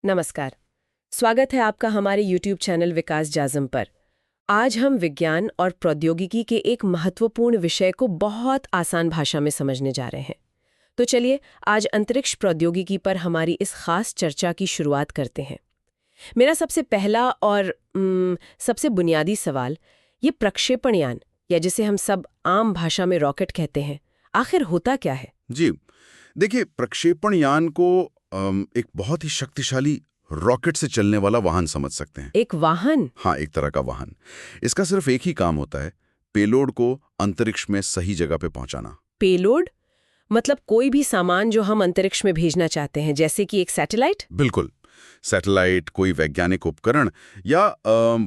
नमस्कार। स्वागत है आपका हमारे YouTube चैनल विकास जाज़म पर। आज हम विज्ञान और प्रौद्योगिकी के एक महत्वपूर्ण विषय को बहुत आसान भाषा में समझने जा रहे हैं। तो चलिए आज अंतरिक्ष प्रौद्योगिकी पर हमारी इस खास चर्चा की शुरुआत करते हैं। मेरा सबसे पहला और सबसे बुनियादी सवाल, ये प्रक्षेपण यान या जिसे हम सब आम भाषा में रॉकेट कहते हैं, आखिर होता क्या है? जी देखिए, प्रक्षेपण यान को एक बहुत ही शक्तिशाली रॉकेट से चलने वाला वाहन समझ सकते हैं। एक वाहन? हाँ, एक तरह का वाहन। इसका सिर्फ एक ही काम होता है, पेलोड को अंतरिक्ष में सही जगह पे पहुंचाना। पेलोड मतलब कोई भी सामान जो हम अंतरिक्ष में भेजना चाहते हैं, जैसे कि एक सैटेलाइट? बिल्कुल, सैटेलाइट, कोई वैज्ञानिक उपकरण या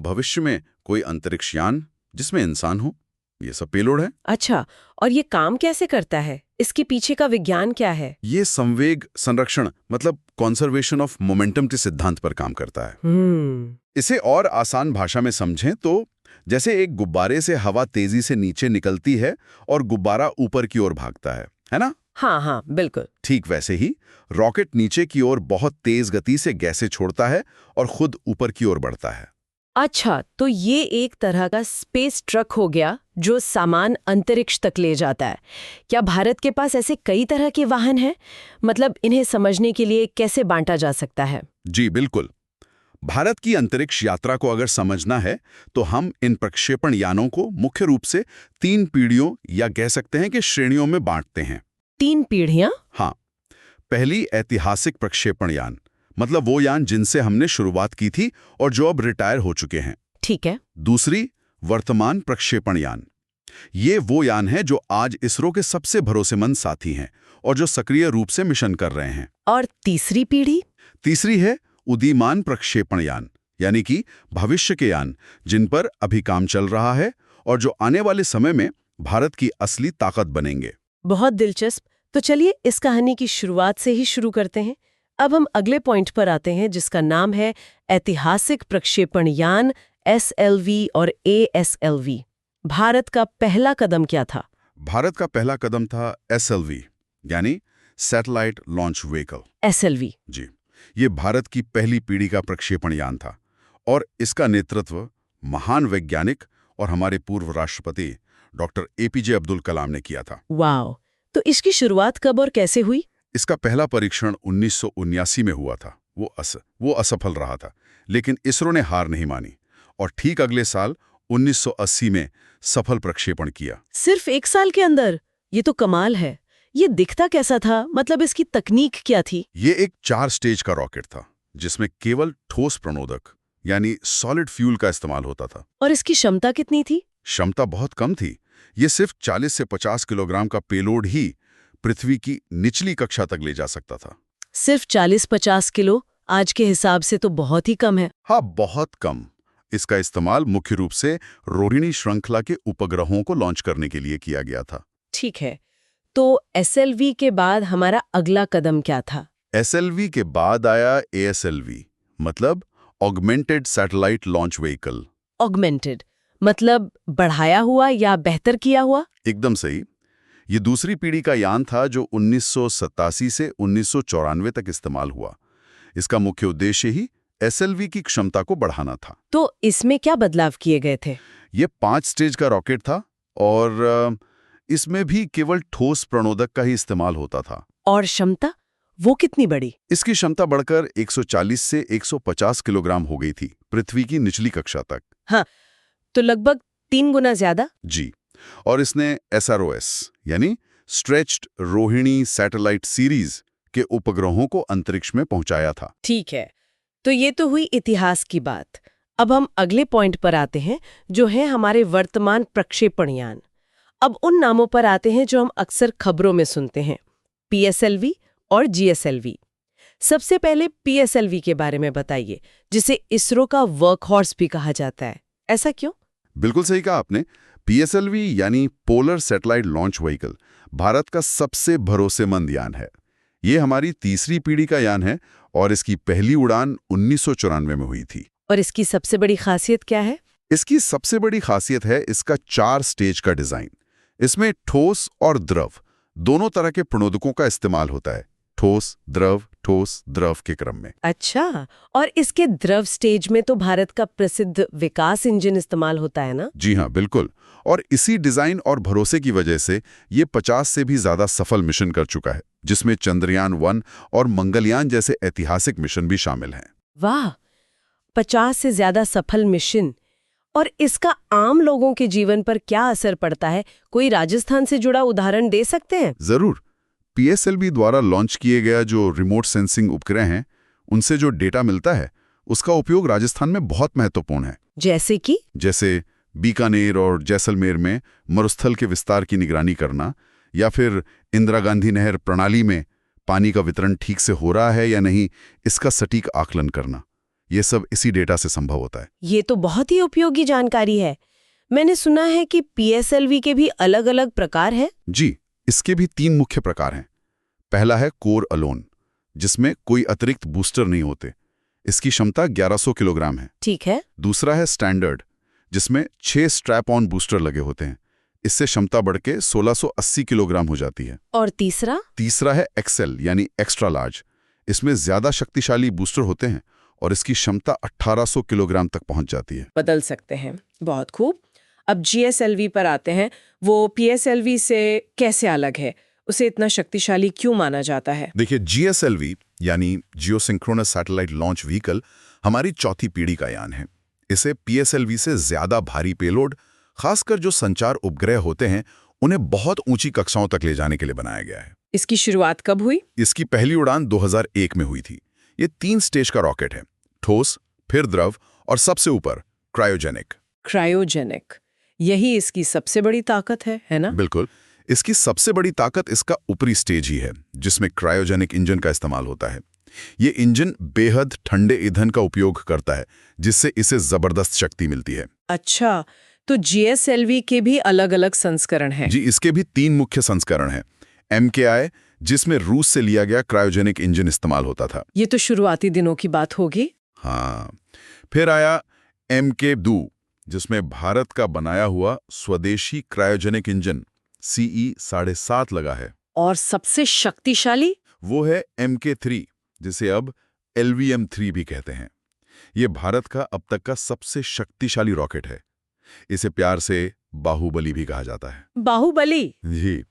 भविष्य में कोई अंतरिक्ष यान जिसमें इंसान हो, ये सब पेलोड है। अच्छा, और ये काम कैसे करता है? इसके पीछे का विज्ञान क्या है? ये संवेग संरक्षण मतलब कॉन्जर्वेशन ऑफ मोमेंटम के सिद्धांत पर काम करता है। इसे और आसान भाषा में समझें तो जैसे एक गुब्बारे से हवा तेजी से नीचे निकलती है और गुब्बारा ऊपर की ओर भागता है ना? हाँ हाँ, बिल्कुल। ठीक वैसे ही रॉकेट नीचे की ओर बहुत तेज गति से गैसें छोड़ता है और खुद ऊपर की ओर बढ़ता है। अच्छा, तो ये एक तरह का स्पेस ट्रक हो गया जो सामान अंतरिक्ष तक ले जाता है। क्या भारत के पास ऐसे कई तरह के वाहन हैं? मतलब इन्हें समझने के लिए कैसे बांटा जा सकता है? जी बिल्कुल। भारत की अंतरिक्ष यात्रा को अगर समझना है तो हम इन प्रक्षेपण यानों को मुख्य रूप से 3 पीढ़ियों या कह सकते हैं कि श्रेणियों में बांटते हैं। 3 पीढ़ियां? हाँ, पहली ऐतिहासिक प्रक्षेपण यान, मतलब वो यान जिनसे हमने शुरुआत की थी और जो अब रिटायर हो चुके हैं। ठीक है। दूसरी वर्तमान प्रक्षेपण यान, ये वो यान है जो आज इसरो के सबसे भरोसेमंद साथी हैं और जो सक्रिय रूप से मिशन कर रहे हैं। और तीसरी पीढ़ी? तीसरी है उदीयमान प्रक्षेपण यान, यानी कि भविष्य के यान जिन पर अभी काम चल रहा है और जो आने वाले समय में भारत की असली ताकत बनेंगे। बहुत दिलचस्प। तो चलिए इस कहानी की शुरुआत से ही शुरू करते हैं। अब हम अगले पॉइंट पर आते हैं जिसका नाम है ऐतिहासिक प्रक्षेपण यान SLV और ASLV। भारत का पहला कदम क्या था? भारत का पहला कदम था SLV यानी सैटेलाइट लॉन्च व्हीकल। SLV? जी, ये भारत की पहली पीढ़ी का प्रक्षेपण यान था और इसका नेतृत्व महान वैज्ञानिक और हमारे पूर्व राष्ट्रपति डॉक्टर APJ अब्दुल कलाम ने किया था। वाह! तो इसकी शुरुआत कब और कैसे हुई? इसका पहला परीक्षण 1979 में हुआ था। वो असफल रहा था, लेकिन इसरो ने हार नहीं मानी और ठीक अगले साल 1980 में सफल प्रक्षेपण किया। सिर्फ 1 साल के अंदर? ये तो कमाल है। ये दिखता कैसा था? मतलब इसकी तकनीक क्या थी? ये एक 4 स्टेज का रॉकेट था जिसमें केवल ठोस प्रणोदक यानी सॉलिड फ्यूल का इस्तेमाल होता था। और इसकी क्षमता कितनी थी? क्षमता बहुत कम थी। ये सिर्फ 40 से 50 किलोग्राम का पेलोड ही पृथ्वी की निचली कक्षा तक ले जा सकता था। सिर्फ 40-50 किलो? आज के हिसाब से तो बहुत ही कम है। हाँ, बहुत कम। इसका इस्तेमाल मुख्य रूप से रोहिणी श्रृंखला के उपग्रहों को लॉन्च करने के लिए किया गया था। ठीक है, तो SLV के बाद हमारा अगला कदम क्या था? SLV के बाद आया ASLV, मतलब augmented satellite launch vehicle. Augmented मतलब बढ़ाया हुआ या बेहतर किया हुआ? एकदम सही। ये दूसरी पीढ़ी का यान था जो 1987 से 1994 तक इस्तेमाल हुआ। इसका मुख्य उद्देश्य ही SLV की क्षमता को बढ़ाना था। तो इसमें क्या बदलाव किए गए थे? ये 5 स्टेज का रॉकेट था और इसमें भी केवल ठोस प्रणोदक का ही इस्तेमाल होता था। और क्षमता वो कितनी बढ़ी? इसकी क्षमता बढ़कर 140 से 150 किलोग्राम हो गई थी, पृथ्वी की निचली कक्षा तक। हाँ, तो लगभग 3 गुना ज्यादा। जी, और इसने SROS यानी स्ट्रेच्ड रोहिणी सैटेलाइट सीरीज के उपग्रहों को अंतरिक्ष में पहुंचाया था। ठीक है, तो ये तो हुई इतिहास की बात। अब हम अगले पॉइंट पर आते हैं जो है हमारे वर्तमान प्रक्षेपण यान। अब उन नामों पर आते हैं जो हम अक्सर खबरों में सुनते हैं, PSLV और GSLV। सबसे पहले PSLV के बारे में बताइए, जिसे इसरो का वर्कहॉर्स भी कहा जाता है। ऐसा क्यों? बिल्कुल सही कहा आपने। PSLV यानी polar satellite launch vehicle Bharat का सबसे भरोसेमंद यान है। ये हमारी तीसरी पीढ़ी का यान है और इसकी पहली उड़ान 1994 में हुई थी। और इसकी सबसे बड़ी खासियत क्या है? इसकी सबसे बड़ी खासियत है इसका 4 स्टेज का डिजाइन। इसमें ठोस और द्रव दोनों तरह के प्रणोदकों का इस्तेमाल होता है। ठोस द्रव के क्रम में। अच्छा, और इसके द्रव स्टेज में तो भारत का प्रसिद्ध विकास इंजन इस्तेमाल होता है ना? जी हाँ, बिल्कुल। और इसी डिजाइन और भरोसे की वजह से ये 50 से भी ज्यादा सफल मिशन कर चुका है, जिसमें चंद्रयान 1 और मंगलयान जैसे ऐतिहासिक मिशन भी शामिल हैं। वाह, 50 से ज्यादा सफल मिशन। और इसका आम लोगों के जीवन पर क्या असर पड़ता है? कोई राजस्थान से जुड़ा उदाहरण दे सकते हैं? जरूर। PSLV द्वारा लॉन्च किए गया जो रिमोट सेंसिंग उपग्रह हैं, उनसे जो डेटा मिलता है उसका उपयोग राजस्थान में बहुत महत्वपूर्ण है। जैसे कि? जैसे बीकानेर और जैसलमेर में मरुस्थल के विस्तार की निगरानी करना, या फिर इंदिरा गांधी नहर प्रणाली में पानी का वितरण ठीक से हो रहा है या नहीं, इसका सटीक आकलन करना। ये सब इसी डेटा से संभव होता है। ये तो बहुत ही उपयोगी जानकारी है। मैंने सुना है कि PSLV के भी अलग-अलग प्रकार हैं। जी, इसके भी 3 मुख्य प्रकार हैं। पहला है कोर अलोन, जिसमें कोई अतिरिक्त बूस्टर नहीं होते। इसकी क्षमता 1100 किलोग्राम है। ठीक है। दूसरा है स्टैंडर्ड, जिसमें 6 स्ट्रैप ऑन बूस्टर लगे होते हैं। इससे क्षमता बढ़ के 1680 किलोग्राम हो जाती है। और तीसरा? तीसरा है एक्सेल यानी एक्स्ट्रा लार्ज। इसमें ज्यादा शक्तिशाली बूस्टर होते हैं और इसकी क्षमता 1800 किलोग्राम तक पहुंच जाती है। बदल सकते हैं। बहुत खूब। अब GSLV पर आते हैं। वो PSLV से कैसे अलग है? उसे इतना शक्तिशाली क्यों माना जाता है? देखिए, GSLV यानी जियोसिंक्रोनस सैटेलाइट लॉन्च व्हीकल हमारी चौथी पीढ़ी का यान है। इसे PSLV से ज्यादा भारी पेलोड, खासकर जो संचार उपग्रह होते हैं, उन्हें बहुत ऊंची कक्षाओं तक ले जाने के लिए बनाया गया है। इसकी शुरुआत कब हुई? इसकी पहली उड़ान 2001 में हुई थी। ये 3 स्टेज का रॉकेट है, ठोस, फिर द्रव और सबसे ऊपर क्रायोजेनिक। क्रायोजेनिक, यही इसकी सबसे बड़ी ताकत है ना? बिल्कुल। इसकी सबसे बड़ी ताकत इसका ऊपरी स्टेज ही है, जिसमें क्रायोजेनिक इंजन का इस्तेमाल होता है। ये इंजन बेहद ठंडे ईंधन का उपयोग करता है, जिससे इसे जबरदस्त शक्ति मिलती है। अच्छा, तो GSLV के भी अलग-अलग संस्करण हैं? जी, इसके भी 3 मुख्य संस्करण हैं। MKI, जिसमें रूस से लिया गया क्रायोजेनिक इंजन इस्तेमाल होता था। ये तो शुरुआती दिनों की बात होगी। हाँ। फिर आया MK2, जिसमें भारत का बनाया हुआ स्वदेशी क्रायोजेनिक इंजन CE 7.5 लगा है। और सबसे शक्तिशाली? वो है MK3, जिसे अब LVM3 भी कहते हैं। ये भारत का अब तक का सबसे शक्तिशाली रॉकेट है। इसे प्यार से बाहुबली भी कहा जाता है। बाहुबली? जी।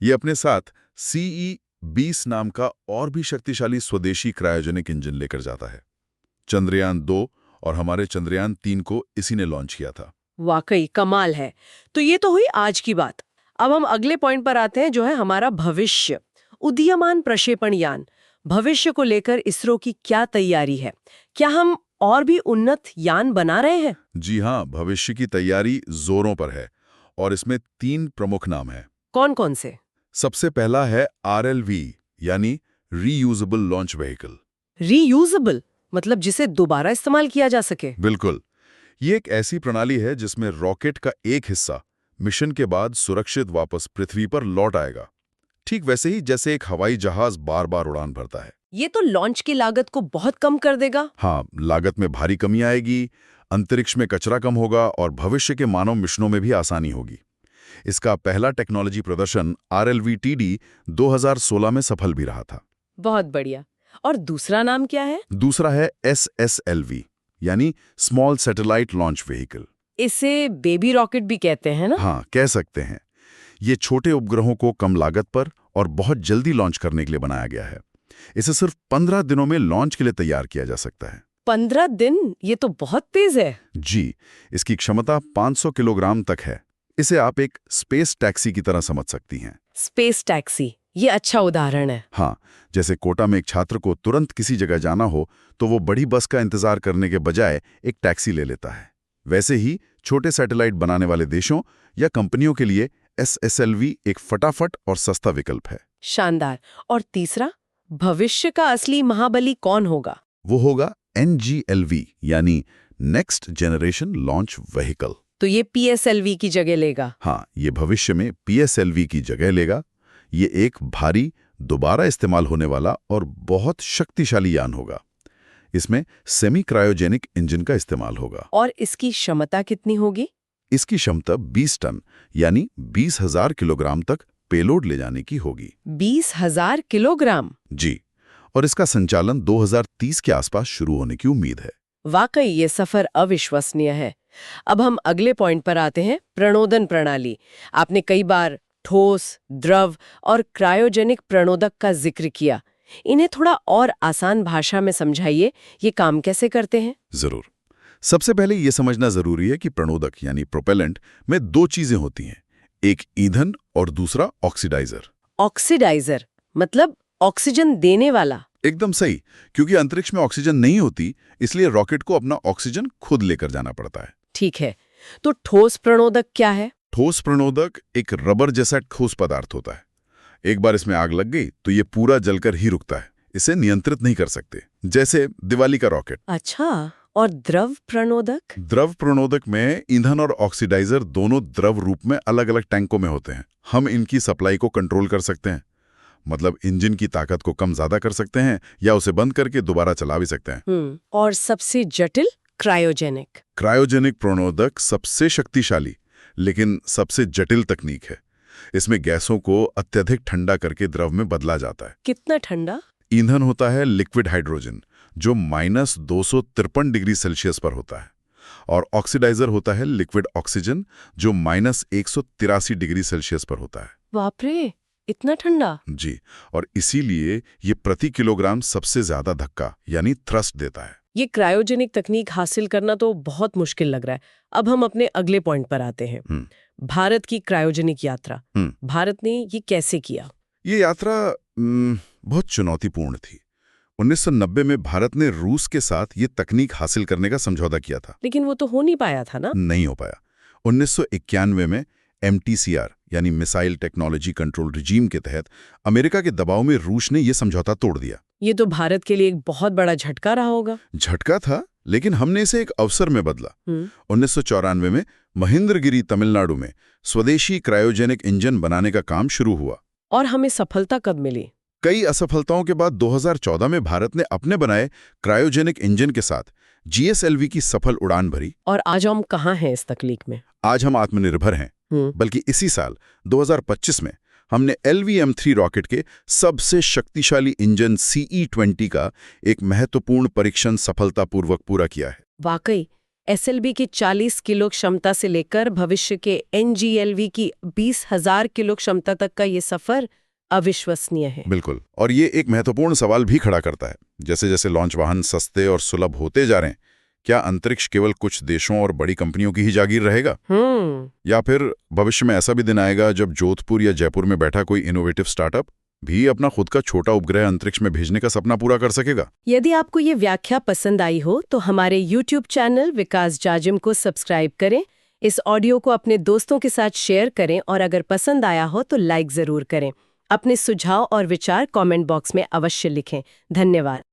ये अपने साथ CE-20 नाम का और भी शक्तिशाली स्वदेशी क्रायोजेनिक इंजन लेकर जाता है। चंद्रयान 2 और हमारे चंद्रयान 3 को इसी ने लॉन्च किया था। वाकई कमाल है। तो ये तो हुई आज की बात। अब हम अगले पॉइंट पर आते हैं, जो है हमारा भविष्य। उदीयमान प्रक्षेपण यान, भविष्य को लेकर इसरो की क्या तैयारी है? क्या हम और भी उन्नत यान बना रहे हैं? जी हाँ, भविष्य की तैयारी जोरों पर है और इसमें 3 प्रमुख नाम हैं। कौन कौन से? सबसे पहला है RLV यानी रीयूजेबल लॉन्च व्हीकल। रीयूजेबल मतलब जिसे दोबारा इस्तेमाल किया जा सके? बिल्कुल। ये एक ऐसी प्रणाली है जिसमें रॉकेट का एक हिस्सा मिशन के बाद सुरक्षित वापस पृथ्वी पर लौट आएगा, ठीक वैसे ही जैसे एक हवाई जहाज बार बार उड़ान भरता है। ये तो लॉन्च की लागत को बहुत कम कर देगा। हाँ, लागत में भारी कमी आएगी, अंतरिक्ष में कचरा कम होगा और भविष्य के मानव मिशनों में भी आसानी होगी। इसका पहला टेक्नोलॉजी प्रदर्शन RLV-TD 2016 में सफल भी रहा था। बहुत बढ़िया। और दूसरा नाम क्या है? दूसरा है SSLV यानी स्मॉल सैटेलाइट लॉन्च व्हीकल। इसे बेबी रॉकेट भी कहते हैं ना? हाँ, कह सकते हैं। ये छोटे उपग्रहों को कम लागत पर और बहुत जल्दी लॉन्च करने के लिए बनाया गया है। इसे सिर्फ 15 दिनों में लॉन्च के लिए तैयार किया जा सकता है। 15 दिन? ये तो बहुत तेज है। जी, इसकी क्षमता 500 किलोग्राम तक है। इसे आप एक स्पेस टैक्सी की तरह समझ सकती हैं। स्पेस टैक्सी, ये अच्छा उदाहरण है। हाँ, जैसे कोटा में एक छात्र को तुरंत किसी जगह जाना हो तो वो बड़ी बस का इंतजार करने के बजाय एक टैक्सी ले लेता है। वैसे ही छोटे सैटेलाइट बनाने वाले देशों या कंपनियों के लिए SSLV एक फटाफट और सस्ता विकल्प है। शानदार। और तीसरा, भविष्य का असली महाबली कौन होगा? वो होगा NGLV यानी नेक्स्ट जनरेशन लॉन्च व्हीकल। तो ये PSLV की जगह लेगा? हाँ, ये भविष्य में PSLV की जगह लेगा। ये एक भारी, दोबारा इस्तेमाल होने वाला और बहुत शक्तिशाली यान होगा। इसमें सेमी क्रायोजेनिक इंजन का इस्तेमाल होगा। और इसकी क्षमता कितनी होगी? इसकी क्षमता 20 टन यानी 20,000 किलोग्राम तक पेलोड ले जाने की होगी। 20,000 किलोग्राम? जी, और इसका संचालन 2030 के आसपास शुरू होने की उम्मीद है। वाकई ये सफर अविश्वसनीय है। अब हम अगले पॉइंट पर आते हैं, प्रणोदन प्रणाली। आपने कई बार ठोस, द्रव और क्रायोजेनिक प्रणोदक का जिक्र किया। इन्हें थोड़ा और आसान भाषा में समझाइए, ये काम कैसे करते हैं? जरूर। सबसे पहले ये समझना जरूरी है कि प्रणोदक यानी प्रोपेलेंट में दो चीजें होती हैं, एक ईंधन और दूसरा ऑक्सीडाइजर। ऑक्सीडाइजर मतलब ऑक्सीजन देने वाला? एकदम सही, क्योंकि अंतरिक्ष में ऑक्सीजन नहीं होती, इसलिए रॉकेट को अपना ऑक्सीजन खुद लेकर जाना पड़ता है। ठीक है, तो ठोस प्रणोदक क्या है? ठोस प्रणोदक एक रबर जैसा ठोस पदार्थ होता है। एक बार इसमें आग लग गई तो ये पूरा जलकर ही रुकता है, इसे नियंत्रित नहीं कर सकते, जैसे दिवाली का रॉकेट। अच्छा, और द्रव प्रणोदक? द्रव प्रणोदक में ईंधन और ऑक्सीडाइजर दोनों द्रव रूप में अलग अलग टैंकों में होते हैं। हम इनकी सप्लाई को कंट्रोल कर सकते हैं, मतलब इंजन की ताकत को कम ज्यादा कर सकते हैं या उसे बंद करके दोबारा चला भी सकते हैं। और सबसे जटिल क्रायोजेनिक? क्रायोजेनिक प्रणोदक सबसे शक्तिशाली लेकिन सबसे जटिल तकनीक है। इसमें गैसों को अत्यधिक ठंडा करके द्रव में बदला जाता है। कितना ठंडा? ईंधन होता है लिक्विड हाइड्रोजन, जो -253 डिग्री सेल्सियस पर होता है, और ऑक्सीडाइजर होता है लिक्विड ऑक्सीजन, जो -183 डिग्री सेल्सियस पर होता है। बाप रे, इतना ठंडा? जी, और इसीलिए ये प्रति किलोग्राम सबसे ज्यादा धक्का यानी थ्रस्ट देता है। ये क्रायोजेनिक तकनीक हासिल करना तो बहुत मुश्किल लग रहा है। अब हम अपने अगले पॉइंट पर आते हैं, भारत की क्रायोजेनिक यात्रा। भारत ने ये कैसे किया? ये यात्रा बहुत चुनौतीपूर्ण थी। 1990 में भारत ने रूस के साथ ये तकनीक हासिल करने का समझौता किया था, लेकिन वो तो हो नहीं पाया था ना? नहीं हो पाया। 1991 में MTCR यानी मिसाइल टेक्नोलॉजी कंट्रोल रिजीम के तहत अमेरिका के दबाव में रूस ने यह समझौता तोड़ दिया। ये तो भारत के लिए एक बहुत बड़ा झटका रहा होगा। झटका था, लेकिन हमने इसे एक अवसर में बदला। 1994 में महेंद्रगिरी तमिलनाडु में स्वदेशी क्रायोजेनिक इंजन बनाने का काम शुरू हुआ। और हमें सफलता कब मिली? कई असफलताओं के बाद 2014 में भारत ने अपने बनाए क्रायोजेनिक इंजन के साथ GSLV की सफल उड़ान भरी। और आज हम कहाँ हैं इस तकनीक में? आज हम आत्मनिर्भर हैं, बल्कि इसी साल 2025 में हमने LVM-3 रॉकेट के सबसे शक्तिशाली इंजन CE-20 का एक महत्वपूर्ण परीक्षण सफलतापूर्वक पूरा किया है। वाकई SLV की 40 किलो क्षमता से लेकर भविष्य के NGLV की 20,000 किलो क्षमता तक का ये सफर अविश्वसनीय है। बिल्कुल, और ये एक महत्वपूर्ण सवाल भी खड़ा करता है। जैसे जैसे लॉन्च वाहन सस्ते और सुलभ होते जा रहे हैं, क्या अंतरिक्ष केवल कुछ देशों और बड़ी कंपनियों की ही जागीर रहेगा? या फिर भविष्य में ऐसा भी दिन आएगा जब जोधपुर या जयपुर में बैठा कोई इनोवेटिव स्टार्टअप भी अपना खुद का छोटा उपग्रह अंतरिक्ष में भेजने का सपना पूरा कर सकेगा? यदि आपको ये व्याख्या पसंद आई हो तो हमारे YouTube चैनल विकास जाजिम को सब्सक्राइब करें, इस ऑडियो को अपने दोस्तों के साथ शेयर करें और अगर पसंद आया हो तो लाइक जरूर करें। अपने सुझाव और विचार कमेंट बॉक्स में अवश्य लिखें। धन्यवाद।